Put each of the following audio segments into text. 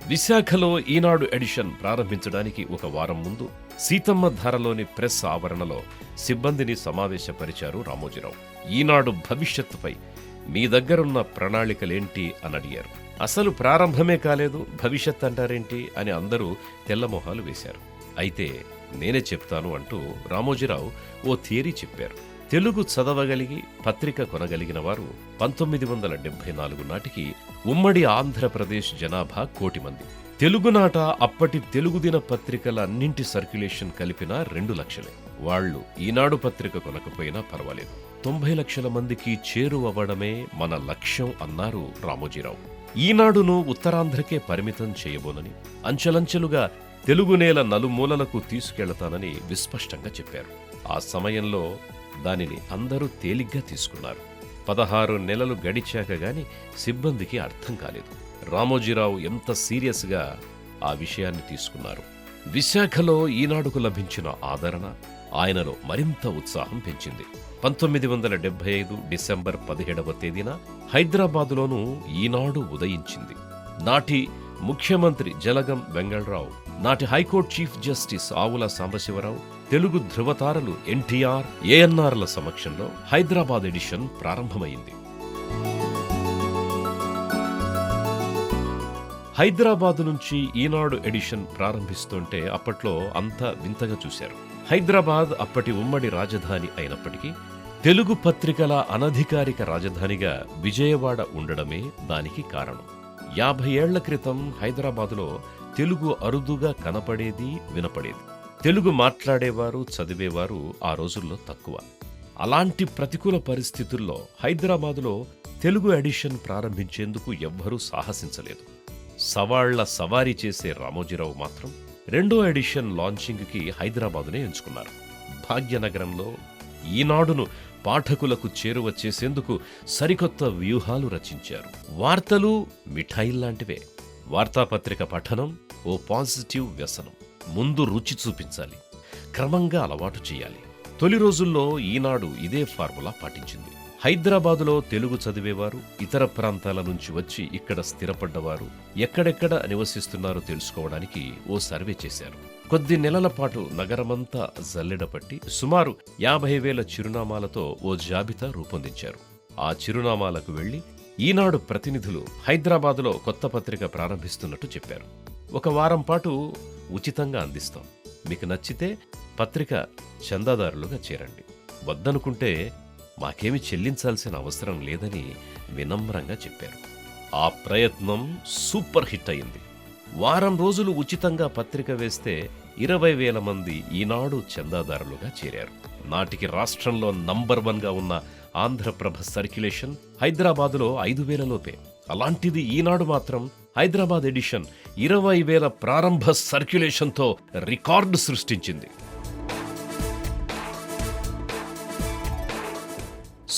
విశాఖలో ఈనాడు ఎడిషన్ ప్రారంభించడానికి ఒక వారం ముందు సీతమ్మ ధారలోని ప్రెస్ ఆవరణలో సిబ్బందిని సమావేశపరిచారు రామోజీరావు. ఈనాడు భవిష్యత్తుపై మీ దగ్గరున్న ప్రణాళికలేంటి అని అడిగారు. అసలు ప్రారంభమే కాలేదు, భవిష్యత్ అంటారేంటి అని అందరూ తెల్లమొహాలు వేశారు. అయితే నేనే చెప్తాను అంటూ రామోజీరావు ఓ థియరీ చెప్పారు. తెలుగు చదవగలిగి పత్రిక కొనగలిగిన వారు 1974 నాటికి ఉమ్మడి ఆంధ్రప్రదేశ్ జనాభా 1 కోటి మంది. తెలుగునాట అప్పటి తెలుగు దిన పత్రికల అన్నింటి సర్క్యులేషన్ కలిపిన 2 లక్షలే. వాళ్లు ఈనాడు పత్రిక కొనకపోయినా పర్వాలేదు, 90 లక్షల మందికి చేరువవ్వడమే మన లక్ష్యం అన్నారు రామోజీరావు. ఈనాడును ఉత్తరాంధ్రకే పరిమితం చేయబోనని, అంచెలంచెలుగా తెలుగు నేల నలుమూలలకు తీసుకెళ్తానని విస్పష్టంగా చెప్పారు. ఆ సమయంలో దానిని అందరూ తేలిగ్గా తీసుకున్నారు. 16 నెలలు గడిచాక గాని సిబ్బందికి అర్థం కాలేదు రామోజీరావు ఎంత సీరియస్గా ఆ విషయాన్ని తీసుకున్నారు. విశాఖలో ఈనాడుకు లభించిన ఆదరణ ఆయనలో మరింత ఉత్సాహం పెంచింది. 1975 డిసెంబర్ 17వ తేదీన హైదరాబాదులోనూ ఈనాడు ఉదయించింది. నాటి ముఖ్యమంత్రి జలగం వెంగళరావు, నాటి హైకోర్టు చీఫ్ జస్టిస్ ఆవుల సాంబశివరావు, తెలుగు ధృవతారలు ఎన్టీఆర్, ఏఎన్ఆర్ల సమక్షంలో హైదరాబాద్ ఎడిషన్ ప్రారంభమైంది. హైదరాబాదు నుంచి ఈనాడు ఎడిషన్ ప్రారంభిస్తుంటే అప్పట్లో అంతా వింతగా చూశారు. హైదరాబాద్ అప్పటి ఉమ్మడి రాజధాని అయినప్పటికీ తెలుగు పత్రికల అనధికారిక రాజధానిగా విజయవాడ ఉండడమే దానికి కారణం. 50 ఏళ్ల క్రితం హైదరాబాదులో తెలుగు అరుదుగా కనపడేది, వినపడేది. తెలుగు మాట్లాడేవారు, చదివేవారు ఆ రోజుల్లో తక్కువ. అలాంటి ప్రతికూల పరిస్థితుల్లో హైదరాబాదులో తెలుగు ఎడిషన్ ప్రారంభించేందుకు ఎవ్వరూ సాహసించలేదు. సవాళ్ల సవారీ చేసే రామోజీరావు మాత్రం 2వ ఎడిషన్ లాంచింగ్కి హైదరాబాదునే ఎంచుకున్నారు. భాగ్యనగరంలో ఈనాడును పాఠకులకు చేరువ చేసేందుకు సరికొత్త వ్యూహాలు రచించారు. వార్తలు మిఠాయిల్లాంటివే. వార్తాపత్రిక పఠనం ఓ పాజిటివ్ వ్యసనం. ముందు రుచి చూపించాలి, క్రమంగా అలవాటు చేయాలి. తొలి రోజుల్లో ఈనాడు ఇదే ఫార్ములా పాటించింది. హైదరాబాదులో తెలుగు చదివేవారు, ఇతర ప్రాంతాల నుంచి వచ్చి ఇక్కడ స్థిరపడ్డవారు ఎక్కడెక్కడ నివసిస్తున్నారో తెలుసుకోవడానికి ఓ సర్వే చేశారు. కొద్ది నెలల పాటు నగరమంతా జల్లెడపట్టి సుమారు 50,000 చిరునామాలతో ఓ జాబితా రూపొందించారు. ఆ చిరునామాలకు వెళ్లి ఈనాడు ప్రతినిధులు హైదరాబాదులో కొత్త పత్రిక ప్రారంభిస్తున్నట్టు చెప్పారు. ఒక వారం పాటు ఉచితంగా అందిస్తాం, మీకు నచ్చితే పత్రిక చందాదారులుగా చేరండి, వద్దనుకుంటే మాకేమి చెల్లించాల్సిన అవసరం లేదని వినమ్రంగా చెప్పారు. ఆ ప్రయత్నం సూపర్ హిట్ అయింది. వారం రోజులు ఉచితంగా పత్రిక వేస్తే 20,000 మంది ఈనాడు చందాదారులుగా చేరారు. నాటికి రాష్ట్రంలో నంబర్ 1గా ఉన్న ఆంధ్రప్రభ సర్క్యులేషన్ హైదరాబాదులో 5,000 లోపే. అలాంటిది ఈనాడు మాత్రం హైదరాబాద్ ఎడిషన్ 20,000 ప్రారంభ సర్క్యులేషన్తో రికార్డు సృష్టించింది.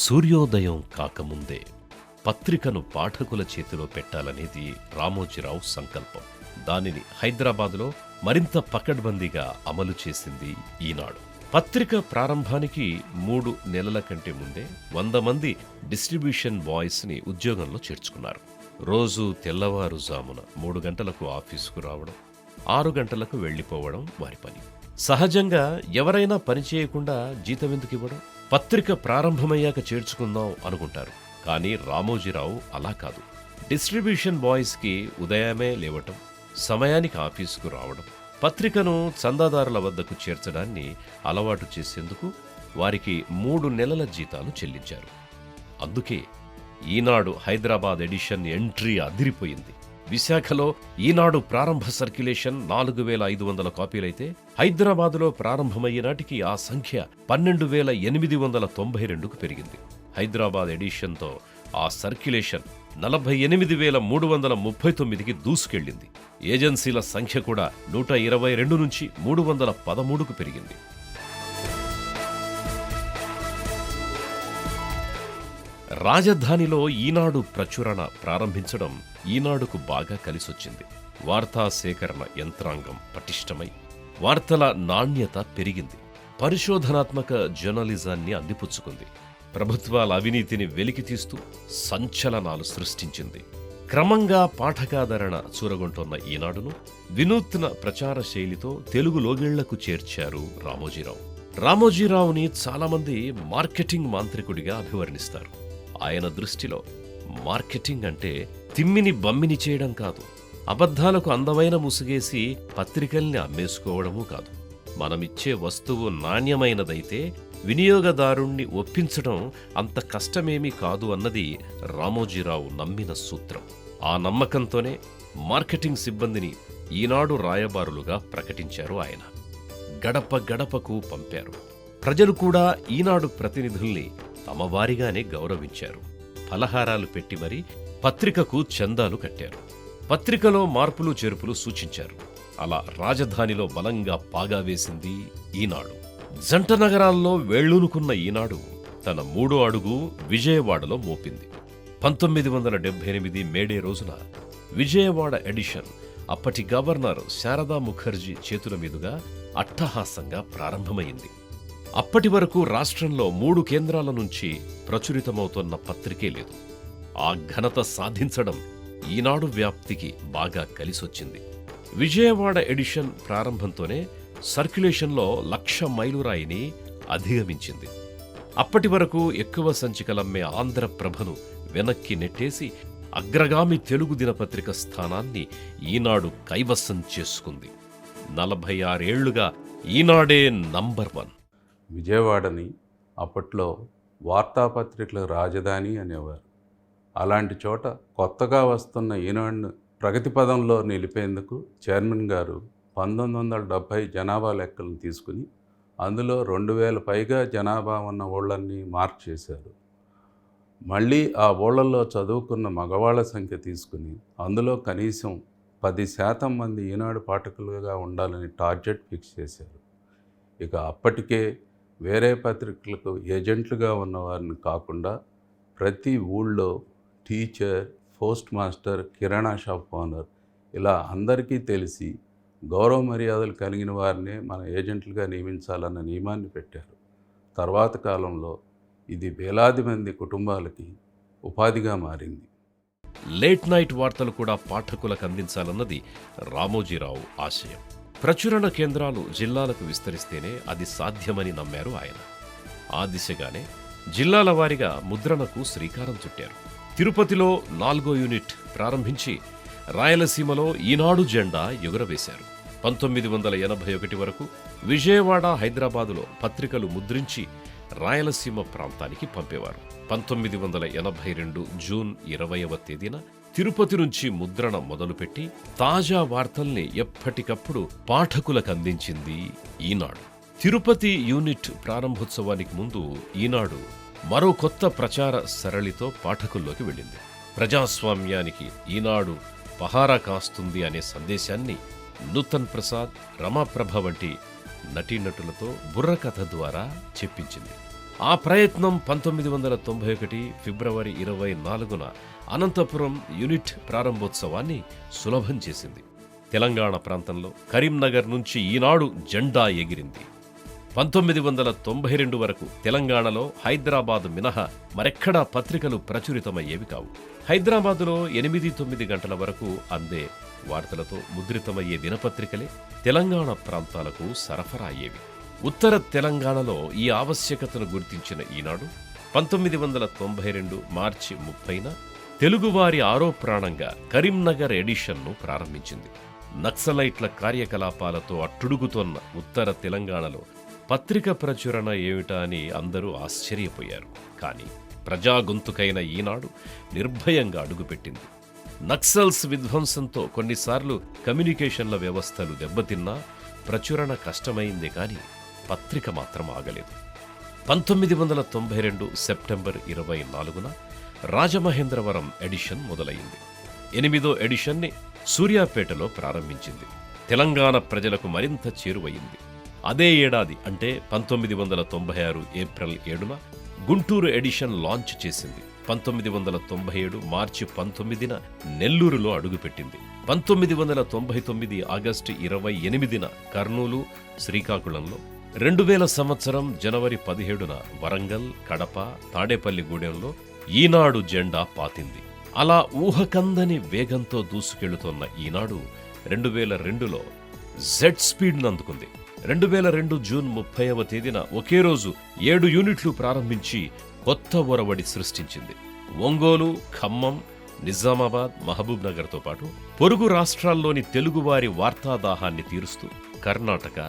సూర్యోదయం కాకముందే పత్రికను పాఠకుల చేతిలో పెట్టాలనేది రామోజీరావు సంకల్పం. దానిని హైదరాబాదులో మరింత పకడ్బందీగా అమలు చేసింది ఈనాడు. పత్రిక ప్రారంభానికి 3 నెలల కంటే ముందే 100 మంది డిస్ట్రిబ్యూషన్ బాయ్స్ ని ఉద్యోగంలో చేర్చుకున్నారు. రోజు తెల్లవారుజామున 3 గంటలకు ఆఫీసుకు రావడం, 6 గంటలకు వెళ్లిపోవడం వారి పని. సహజంగా ఎవరైనా పని చేయకుండా జీతమెందుకు ఇవ్వడం, పత్రిక ప్రారంభమయ్యాక చేర్చుకుందాం అనుకుంటారు. కానీ రామోజీరావు అలా కాదు. డిస్ట్రిబ్యూషన్ బాయ్స్కి ఉదయమే లేవటం, సమయానికి ఆఫీసుకు రావడం, పత్రికను చందాదారుల వద్దకు చేర్చడాన్ని అలవాటు చేసేందుకు వారికి 3 నెలల జీతాలు చెల్లించారు. అందుకే ఈనాడు హైదరాబాద్ ఎడిషన్ ఎంట్రీ అదిరిపోయింది. విశాఖలో ఈనాడు ప్రారంభ సర్క్యులేషన్ 4,500 కాపీలైతే హైదరాబాదులో ప్రారంభమయ్యే నాటికి ఆ సంఖ్య 12,892కు పెరిగింది. హైదరాబాద్ ఎడిషన్తో ఆ సర్క్యులేషన్ 48,339కి దూసుకెళ్లింది. ఏజెన్సీల సంఖ్య కూడా 122 నుంచి 313కు పెరిగింది. రాజధానిలో ఈనాడు ప్రచురణ ప్రారంభించడం ఈనాడుకు బాగా కలిసొచ్చింది. వార్తా సేకరణ యంత్రాంగం పటిష్టమై వార్తల నాణ్యత పెరిగింది. పరిశోధనాత్మక జర్నలిజాన్ని అందిపుచ్చుకుంది. ప్రభుత్వాల అవినీతిని వెలికితీస్తూ సంచలనాలు సృష్టించింది. క్రమంగా పాఠకాదరణ చూరగొంటున్న ఈనాడును వినూత్న ప్రచార శైలితో తెలుగు లోగిళ్లకు చేర్చారు రామోజీరావు. రామోజీరావుని చాలామంది మార్కెటింగ్ మాంత్రికుడిగా అభివర్ణిస్తారు. ఆయన దృష్టిలో మార్కెటింగ్ అంటే తిమ్మిని బమ్మిని చేయడం కాదు, అబద్ధాలకు అందమైన ముసుగేసి పత్రికల్ని అమ్మేసుకోవడమూ కాదు. మనమిచ్చే వస్తువు నాణ్యమైనదైతే వినియోగదారుణ్ణి ఒప్పించడం అంత కష్టమేమీ కాదు అన్నది రామోజీరావు నమ్మిన సూత్రం. ఆ నమ్మకంతోనే మార్కెటింగ్ సిబ్బందిని ఈనాడు రాయబారులుగా ప్రకటించారు ఆయన. గడప గడపకు పంపారు. ప్రజలు కూడా ఈనాడు ప్రతినిధుల్ని తమ వారిగానే గౌరవించారు. ఫలహారాలు పెట్టి మరీ పత్రికకు చందాలు కట్టారు. పత్రికలో మార్పులు చేర్పులు సూచించారు. అలా రాజధానిలో బలంగా పాగా వేసింది ఈనాడు. జంట నగరాల్లో వేళ్లూనుకున్న ఈనాడు తన 3వ అడుగు విజయవాడలో మోపింది. 1978 మేడే రోజున విజయవాడ ఎడిషన్ అప్పటి గవర్నర్ శారదా ముఖర్జీ చేతుల మీదుగా అట్టహాసంగా ప్రారంభమైంది. అప్పటి వరకు రాష్ట్రంలో 3 కేంద్రాల నుంచి ప్రచురితమవుతున్న పత్రికే లేదు. ఆ ఘనత సాధించడం ఈనాడు వ్యాప్తికి బాగా కలిసొచ్చింది. విజయవాడ ఎడిషన్ ప్రారంభంతోనే సర్క్యులేషన్లో 1,00,000 మైలురాయిని అధిగమించింది. అప్పటి వరకు ఎక్కువ సంచికలమ్మే ఆంధ్రప్రభను వెనక్కి నెట్టేసి అగ్రగామి తెలుగు దినపత్రిక స్థానాన్ని ఈనాడు కైవసం చేసుకుంది. 46 ఏళ్లుగా ఈనాడే నంబర్ 1. విజయవాడని అప్పట్లో వార్తాపత్రికల రాజధాని అనేవారు. అలాంటి చోట కొత్తగా వస్తున్న ఈనాడును ప్రగతి పదంలో నిలిపేందుకు చైర్మన్ గారు 1970 జనాభా లెక్కలను తీసుకుని అందులో 2,000 పైగా జనాభా ఉన్న ఊళ్ళన్నీ మార్క్ చేశారు. మళ్ళీ ఆ ఊళ్ళల్లో చదువుకున్న మగవాళ్ల సంఖ్య తీసుకుని అందులో కనీసం 10% మంది ఈనాడు పాఠకులుగా ఉండాలని టార్గెట్ ఫిక్స్ చేశారు. ఇక అప్పటికే వేరే పత్రికలకు ఏజెంట్లుగా ఉన్నవారిని కాకుండా ప్రతి ఊళ్ళో టీచర్, పోస్ట్ మాస్టర్, కిరాణా షాప్ ఓనర్ ఇలా అందరికీ తెలిసి గౌరవ మర్యాదలు కలిగిన వారినే మన ఏజెంట్లుగా నియమించాలన్న నియమాన్ని పెట్టారు. తర్వాత కాలంలో ఇది వేలాది మంది కుటుంబాలకి ఉపాధిగా మారింది. లేట్ నైట్ వార్తలు కూడా పాఠకులకు అందించాలన్నది రామోజీరావు ఆశయం. ప్రచురణ కేంద్రాలు జిల్లాలకు విస్తరిస్తేనే అది సాధ్యమని నమ్మారు ఆయన. ఆ దిశగానే జిల్లాల వారీగా ముద్రణకు శ్రీకారం చుట్టారు. తిరుపతిలో 4వ యూనిట్ ప్రారంభించి రాయలసీమలో ఈనాడు జెండా ఎగురవేశారు. 1981 వరకు విజయవాడ, హైదరాబాదులో పత్రికలు ముద్రించి రాయలసీమ ప్రాంతానికి పంపేవారు. 1982 జూన్ 20వ తేదీన తిరుపతి నుంచి ముద్రణ మొదలుపెట్టి తాజా వార్తల్ని ఎప్పటికప్పుడు పాఠకులకు అందించింది ఈనాడు. తిరుపతి యూనిట్ ప్రారంభోత్సవానికి ముందు ఈనాడు మరో కొత్త ప్రచార సరళితో పాఠకుల్లోకి వెళ్ళింది. ప్రజాస్వామ్యానికి ఈనాడు పహారా కాస్తుంది అనే సందేశాన్ని నూతన్ ప్రసాద్, రమాప్రభ వంటి నటీనటులతో బుర్రకథ ద్వారా చెప్పించింది. ఆ ప్రయత్నం 1991 ఫిబ్రవరి 24న అనంతపురం యూనిట్ ప్రారంభోత్సవాన్ని సులభం చేసింది. తెలంగాణ ప్రాంతంలో కరీంనగర్ నుంచి ఈనాడు జెండా ఎగిరింది. 1992 వరకు తెలంగాణలో హైదరాబాద్ మినహా మరెక్కడా పత్రికలు ప్రచురితమయ్యేవి కావు. హైదరాబాదులో 8-9 గంటల వరకు అందే వార్తలతో ముద్రితమయ్యే దినపత్రికలే తెలంగాణ ప్రాంతాలకు సరఫరా అయ్యేవి. ఉత్తర తెలంగాణలో ఈ ఆవశ్యకతను గుర్తించిన ఈనాడు 1992 మార్చి 30న తెలుగువారి ఆరో ప్రాణంగా కరీంనగర్ ఎడిషన్ను ప్రారంభించింది. నక్సలైట్ల కార్యకలాపాలతో అట్టుడుగుతోన్న ఉత్తర తెలంగాణలో పత్రిక ప్రచురణ ఏమిటా అని అందరూ ఆశ్చర్యపోయారు. కానీ ప్రజా గొంతుకైన ఈనాడు నిర్భయంగా అడుగుపెట్టింది. నక్సల్స్ విధ్వంసంతో కొన్నిసార్లు కమ్యూనికేషన్ల వ్యవస్థలు దెబ్బతిన్నా ప్రచురణ కష్టమైందే కానీ పత్రిక మాత్రం ఆగలేదు. 1992 సెప్టెంబర్ 24న రాజమహేంద్రవరం ఎడిషన్ మొదలైంది. 8వ ఎడిషన్ని సూర్యాపేటలో ప్రారంభించింది. తెలంగాణ ప్రజలకు మరింత చేరువయింది. అదే ఏడాది అంటే 1996 ఏప్రిల్ 7న గుంటూరు ఎడిషన్ లాంచ్ చేసింది. 1997 మార్చి 19న నెల్లూరులో అడుగుపెట్టింది. 1999 ఆగస్టు 28న కర్నూలు, శ్రీకాకుళంలో, 2000 సంవత్సరం జనవరి 17న వరంగల్, కడప, తాడేపల్లిగూడెంలో ఈనాడు జెండా పాతింది. అలా ఊహకందని వేగంతో దూసుకెళ్తున్న ఈనాడు 2002లో జెడ్ స్పీడ్ను అందుకుంది. 2002 జూన్ 30వ తేదీన ఒకే రోజు 7 యూనిట్లు ప్రారంభించి కొత్త ఒరవడి సృష్టించింది. ఒంగోలు, ఖమ్మం, నిజామాబాద్, మహబూబ్ నగర్తో పాటు పొరుగు రాష్ట్రాల్లోని తెలుగువారి వార్తాదాహాన్ని తీరుస్తూ కర్ణాటక,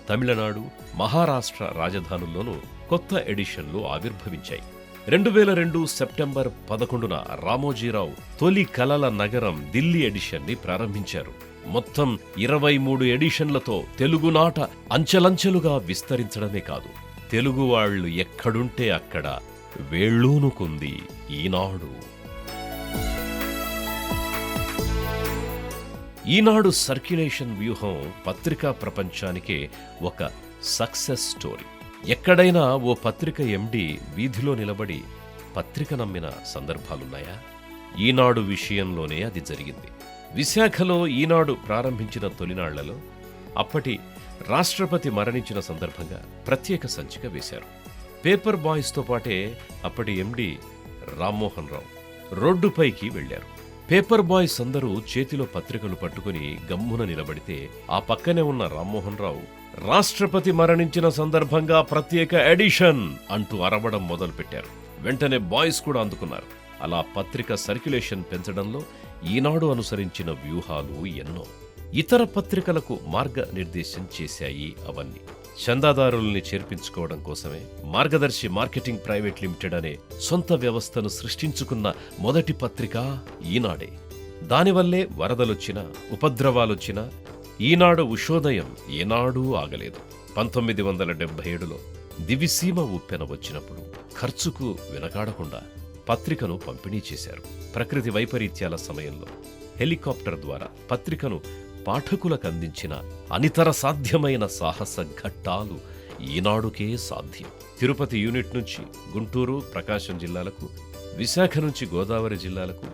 తమిళనాడు, మహారాష్ట్ర రాజధానుల్లోనూ కొత్త ఎడిషన్లు ఆవిర్భవించాయి. 2002 సెప్టెంబర్ 11న రామోజీరావు తొలి కలల నగరం ఢిల్లీ ఎడిషన్ని ప్రారంభించారు. మొత్తం 23 ఎడిషన్లతో తెలుగునాట అంచెలంచెలుగా విస్తరించడమే కాదు, తెలుగువాళ్లు ఎక్కడుంటే అక్కడ వేళ్ళూనుకుంది ఈనాడు. ఈనాడు సర్క్యులేషన్ వ్యూహం పత్రికా ప్రపంచానికే ఒక సక్సెస్ స్టోరీ. ఎక్కడైనా ఓ పత్రిక ఎండి వీధిలో నిలబడి పత్రిక నమ్మిన సందర్భాలున్నాయా? ఈనాడు విషయంలోనే అది జరిగింది. విశాఖలో ఈనాడు ప్రారంభించిన తొలినాళ్లలో అప్పటి రాష్ట్రపతి మరణించిన సందర్భంగా ప్రత్యేక సంచిక వేశారు. పేపర్ బాయ్స్తో పాటే అప్పటి ఎండి రామ్మోహన్ రావు రోడ్డుపైకి వెళ్లారు. పేపర్ బాయ్స్ అందరూ చేతిలో పత్రికలు పట్టుకుని గమ్మున నిలబడితే ఆ పక్కనే ఉన్న రామ్మోహన్ రావు రాష్ట్రపతి మరణించిన సందర్భంగా ప్రత్యేక ఎడిషన్ అంటూ అరవడం మొదలుపెట్టారు. వెంటనే బాయ్స్ కూడా అందుకున్నారు. అలా పత్రిక సర్క్యులేషన్ పెంచడంలో ఈనాడు అనుసరించిన వ్యూహాలు ఎన్నో. ఇతర పత్రికలకు మార్గనిర్దేశం చేశాయి అవన్నీ. చందాదారుల్ని చేర్పించుకోవడం కోసమే మార్గదర్శి మార్కెటింగ్ ప్రైవేట్ లిమిటెడ్ అనే సొంత వ్యవస్థను సృష్టించుకున్న మొదటి పత్రిక ఈనాడే. దానివల్లే వరదలొచ్చినా, ఉపద్రవాలొచ్చినా ఈనాడు ఉషోదయం ఏనాడూ ఆగలేదు. 1977లో దివిసీమ ఉప్పెన వచ్చినప్పుడు ఖర్చుకు వెనకాడకుండా పత్రికను పంపిణీ చేశారు. ప్రకృతి వైపరీత్యాల సమయంలో హెలికాప్టర్ ద్వారా పత్రికను పాఠకులకు అందించిన అనితర సాధ్యమైన సాహస ఘట్టాలు ఈనాడుకే సాధ్యం. తిరుపతి యూనిట్ నుంచి గుంటూరు, ప్రకాశం జిల్లాలకు, విశాఖ నుంచి గోదావరి జిల్లాలకు,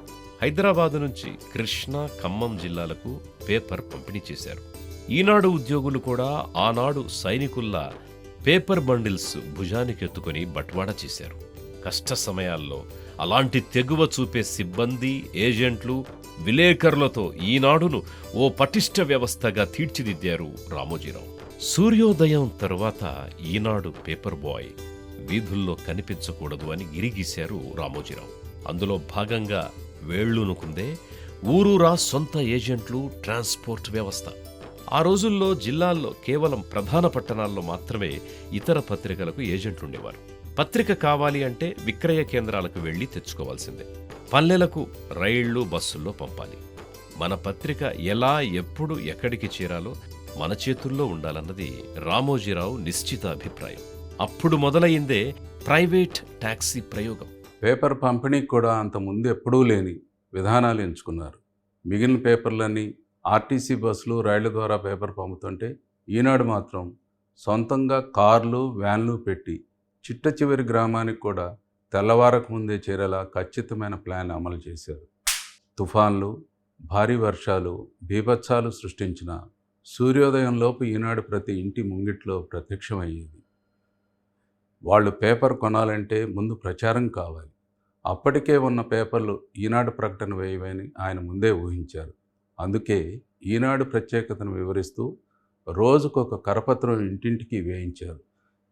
హైదరాబాదు నుంచి కృష్ణా, ఖమ్మం జిల్లాలకు పేపర్ పంపిణీ చేశారు. ఈనాడు ఉద్యోగులు కూడా ఆనాడు సైనికుల్లా పేపర్ బండిల్స్ భుజానికెత్తుకుని బట్వాడ చేశారు. కష్ట సమయాల్లో అలాంటి తెగువ చూపే సిబ్బంది, ఏజెంట్లు, విలేకరులతో ఈనాడును ఓ పటిష్ట వ్యవస్థగా తీర్చిదిద్దారు రామోజీరావు. సూర్యోదయం తరువాత ఈనాడు పేపర్ బాయ్ వీధుల్లో కనిపించకూడదు అని గిరిగీశారు రామోజీరావు. అందులో భాగంగా వేళ్లూనుకుందే ఊరూరా సొంత ఏజెంట్లు, ట్రాన్స్పోర్ట్ వ్యవస్థ. ఆ రోజుల్లో జిల్లాల్లో కేవలం ప్రధాన పట్టణాల్లో మాత్రమే ఇతర పత్రికలకు ఏజెంట్లుండేవారు. పత్రిక కావాలి అంటే విక్రయ కేంద్రాలకు వెళ్లి తెచ్చుకోవాల్సిందే. పల్లెలకు రైళ్లు, బస్సుల్లో పంపాలి. మన పత్రిక ఎలా, ఎప్పుడు, ఎక్కడికి చేరాలో మన చేతుల్లో ఉండాలన్నది రామోజీరావు నిశ్చిత అభిప్రాయం. అప్పుడు మొదలైందే ప్రైవేట్ టాక్సీ ప్రయోగం. పేపర్ పంపిణీకి కూడా అంత ముందు ఎప్పుడూ లేని విధానాలు ఎంచుకున్నారు. మిగిలిన పేపర్లన్నీ ఆర్టీసీ బస్సులు, రైళ్ల ద్వారా పేపర్ పంపుతుంటే ఈనాడు మాత్రం సొంతంగా కార్లు, వ్యాన్లు పెట్టి చిట్ట చివరి గ్రామానికి కూడా తెల్లవారకు ముందే చేరేలా ఖచ్చితమైన ప్లాన్ అమలు చేశారు. తుఫాన్లు, భారీ వర్షాలు, బీభత్సాలు సృష్టించిన సూర్యోదయంలోపు ఈనాడు ప్రతి ఇంటి ముంగిట్లో ప్రత్యక్షమయ్యేది. వాళ్ళు పేపర్ కొనాలంటే ముందు ప్రచారం కావాలి. అప్పటికే ఉన్న పేపర్లు ఈనాడు ప్రకటన వేయవని ఆయన ముందే ఊహించారు. అందుకే ఈనాడు ప్రత్యేకతను వివరిస్తూ రోజుకొక కరపత్రం ఇంటింటికి వేయించారు.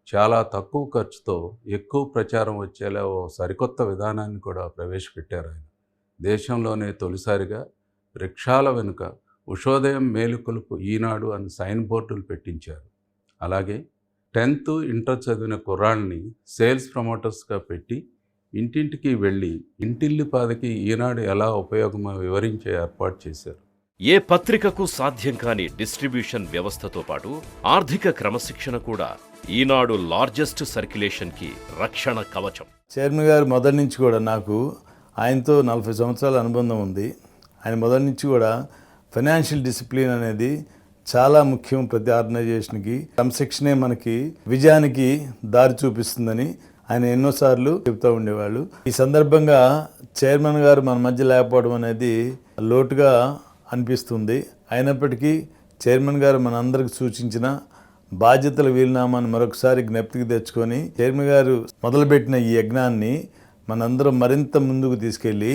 చాలా తక్కువ ఖర్చుతో ఎక్కువ ప్రచారం వచ్చేలా ఓ సరికొత్త విధానాన్ని కూడా ప్రవేశపెట్టారు ఆయన. దేశంలోనే తొలిసారిగా రిక్షాల వెనుక ఉషోదయం మేలుకొలుపు ఈనాడు అని సైన్ బోర్డులు పెట్టించారు. అలాగే 10th, ఇంటర్ చదివిన కుర్రాళ్ళని సేల్స్ ప్రమోటర్స్గా పెట్టి ఇంటింటికి వెళ్ళి ఇంటిల్లిపాదికి ఈనాడు ఎలా ఉపయోగమో వివరించే ఏర్పాటు చేశారు. ఏ పత్రికకు సాధ్యం కాని డిస్ట్రిబ్యూషన్ వ్యవస్థతో పాటు ఆర్థిక క్రమశిక్షణ కూడా ఈనాడు లార్జెస్ట్ సర్క్యులేషన్కి రక్షణ కవచం. చైర్మన్ గారు మొదటి నుంచి కూడా నాకు ఆయనతో 40 సంవత్సరాల అనుబంధం ఉంది. ఆయన మొదటి నుంచి కూడా ఫైనాన్షియల్ డిసిప్లిన్ అనేది చాలా ముఖ్యం. ప్రతి ఆర్గనైజేషన్కి క్రమశిక్షణే మనకి విజయానికి దారి చూపిస్తుందని ఆయన ఎన్నోసార్లు చెబుతూ ఉండేవాళ్ళు. ఈ సందర్భంగా చైర్మన్ గారు మన మధ్య లేకపోవడం అనేది లోటుగా అనిపిస్తుంది. అయినప్పటికీ చైర్మన్ గారు మనందరికి సూచించిన బాధ్యతల వీలునామాను మరొకసారి జ్ఞప్తికి తెచ్చుకొని చైర్మన్ గారు మొదలుపెట్టిన ఈ యజ్ఞాన్ని మనందరం మరింత ముందుకు తీసుకెళ్ళి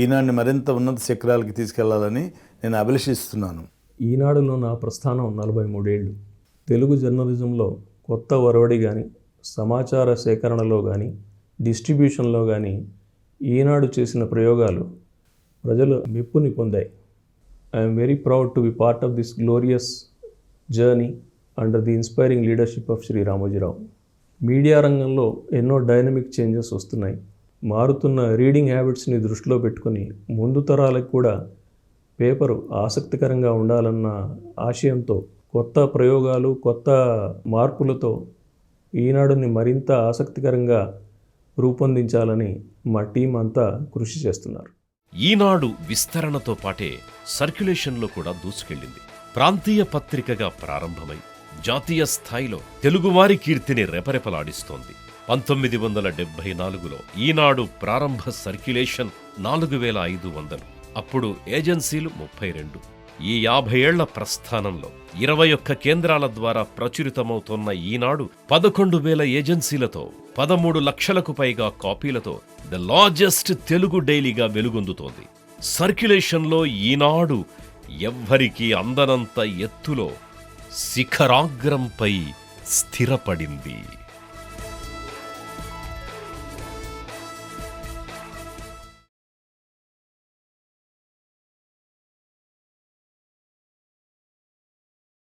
ఈనాడిని మరింత ఉన్నత శిఖరాలకి తీసుకెళ్లాలని నేను అభిలషిస్తున్నాను. ఈనాడులో నా ప్రస్థానం 43 ఏళ్ళు. తెలుగు జర్నలిజంలో కొత్త ఒరవడి కానీ, సమాచార సేకరణలో కానీ, డిస్ట్రిబ్యూషన్లో కానీ ఈనాడు చేసిన ప్రయోగాలు ప్రజల మెప్పుని పొందాయి. I'm very proud to be part of this glorious journey under the inspiring leadership of Shri Ramoji Rao. Media రంగంలో ఎన్నో డైనమిక్ చేంజెస్ వస్తున్నాయి. మారుతున్న రీడింగ్ హ్యాబిట్స్ని దృష్టిలో పెట్టుకుని ముందు తరాలకు కూడా పేపరు ఆసక్తికరంగా ఉండాలన్న ఆశయంతో కొత్త ప్రయోగాలు, కొత్త మార్పులతో ఈనాడుని మరింత ఆసక్తికరంగా రూపొందించాలని మా టీం అంతా కృషి చేస్తున్నారు. ఈనాడు విస్తరణతో పాటే సర్క్యులేషన్లో కూడా దూసుకెళ్లింది. ప్రాంతీయ పత్రికగా ప్రారంభమై జాతీయ స్థాయిలో తెలుగువారి కీర్తిని రెపరెపలాడిస్తోంది. 1974లో ఈనాడు ప్రారంభ సర్క్యులేషన్ 4500. అప్పుడు ఏజెన్సీలు 32. ఈ 50 ఏళ్ల ప్రస్థానంలో 21 కేంద్రాల ద్వారా ప్రచురితమవుతోన్న ఈనాడు 11,000 ఏజెన్సీలతో 13 లక్షలకు పైగా కాపీలతో ద లార్జెస్ట్ తెలుగు డైలీగా వెలుగొందుతోంది. సర్క్యులేషన్లో ఈనాడు ఎవ్వరికీ అందనంత ఎత్తులో శిఖరాగ్రంపై స్థిరపడింది.